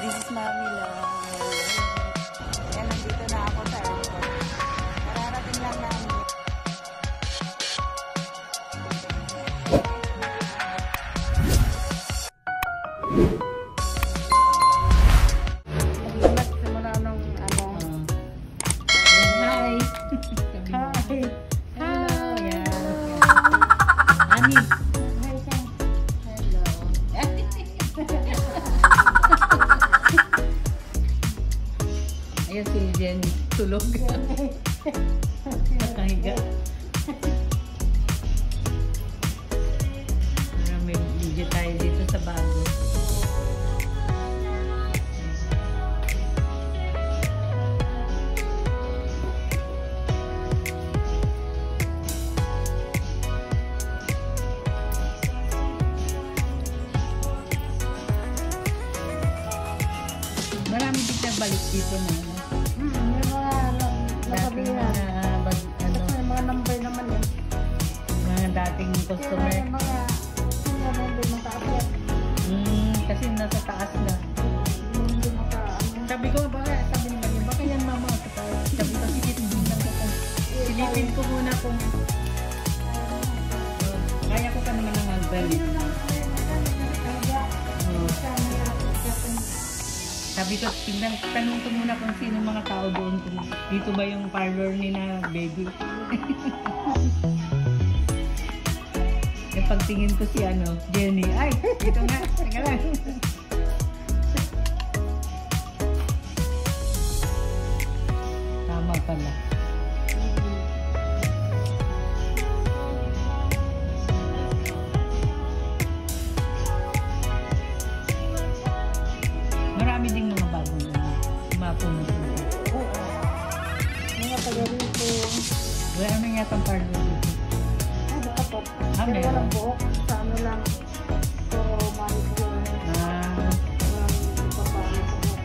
This is Mami lang. Ayan, nandito na ako sa airport. Mararating lang namin. Naglimat simula nung ano. Hi! Hi! Hello! Yan. Ani! Hello! Ayan si Jenny. Tulog. Nakahiga. May video tayo dito sa bago. Marami din nagbalik dito na. May mga nakabihan. Ano, May mga number naman yun. mga dating customer. May mga number ng taas. Kasi nasa taas na. Hindi maka-ano. Sabi ko, sabi naman yun, baka yan mama sa taas. Sabi ko, sige, tingnan ko kung silipin ko muna kung kaya ko pa naman ang magbalik. Sabi ko, tingnan, tanong ko muna kung sino mga tao doon. Kung dito ba yung parlor ni na baby. Pagtingin ko si Jenny. Ay, dito nga. Teka lang. Tama pala. Marami ding mga bagong mapunod dito. Oo. Mga taga rito. Wala na yata ang parlor dito. Kapot. Meron. Pero walang buhok. Sa ano lang. Puro manicure. Walang papaano sa buhok.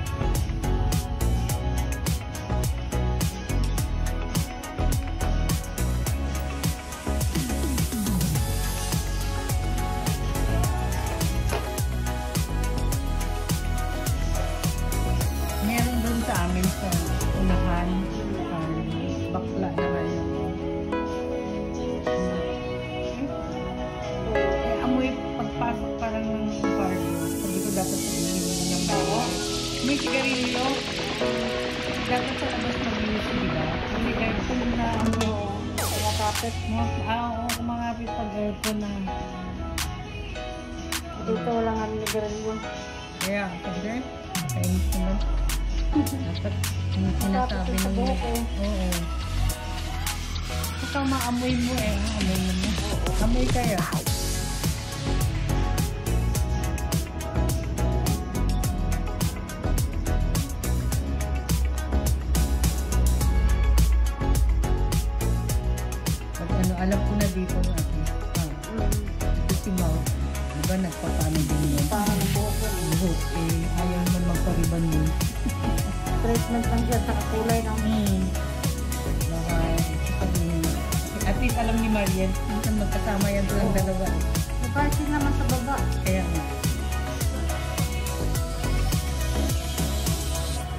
Meron doon sa amin sa unahan. Bakla naman. Amoy pagpasok parang ng parlor. Sabi ko dapat sa inyo ng bawa. May sigarilyo. Dapat sa labas mag-use, diba? Kasi aircon na Kaya kapit. kumangapit pag aircon na. Dito walang ano nigarilyo. Kaya, kasi, kainis naman. Dapat, sinasabi Sa ng buhok eh. oo. Ikaw maamoy mo amoy mo. Amoy kaya. Alam ko na dito na ito si Mau. Diba nagpapano din yun? Parang ng buhok yun. Buhok ayaw naman magpariban yun. Treatment lang siya sa kulay ng Baka at least alam ni Marian, minsan magkasama yan silang dalawa. may parking naman sa baba. Kaya nga.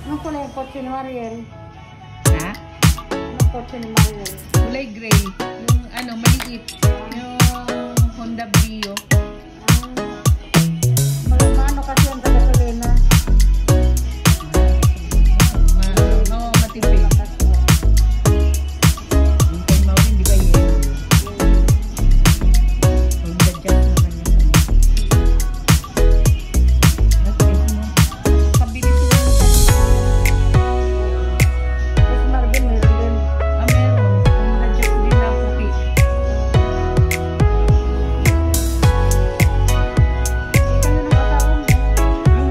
Anong kulay yung kotse ni Mariel? Ha? Anong kotse ni Mariel? Kulay gray. Yung maliit. Yung Honda Brio. Maano kasi yung taga-Solena. Matipid. Yung kay Maureen, di ba yun? Honda Jazz naman yun. Kabilis mo. Tapos Marvin, meron din. Meron. Honda Jazz din na puti. Kayo ng asawa mo. Yung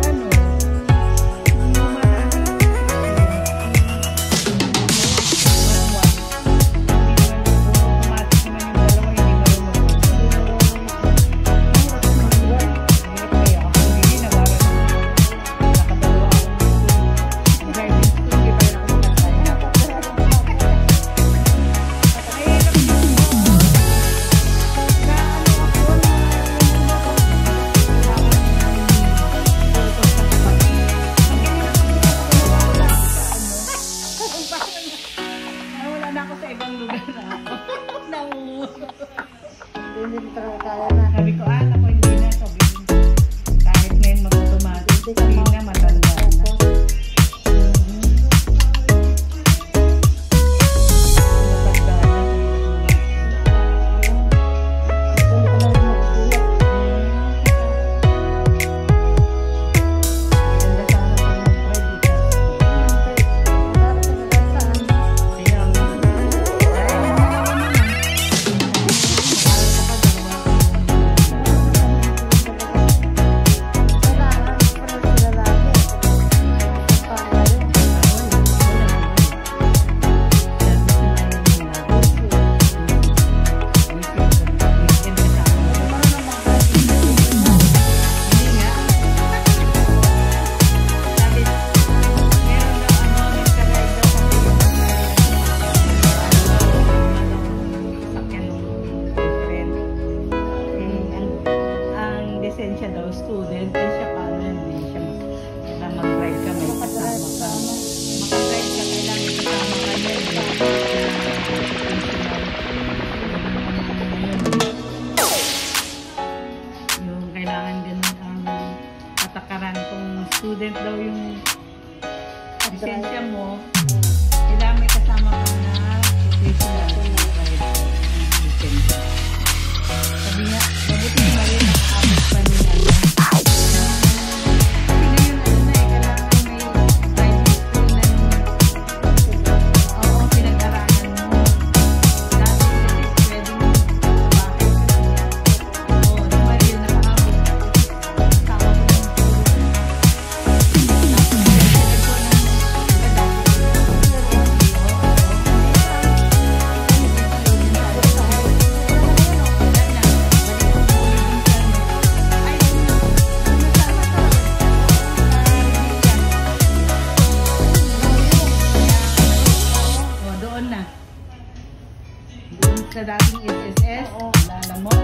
Sa dating SSS, Oo. alala mo?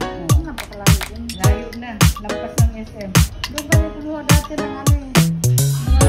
Ano, napakalayo yun. Layo na, lampas ng SM. Doon kami kumuha dati ng ano eh. Mga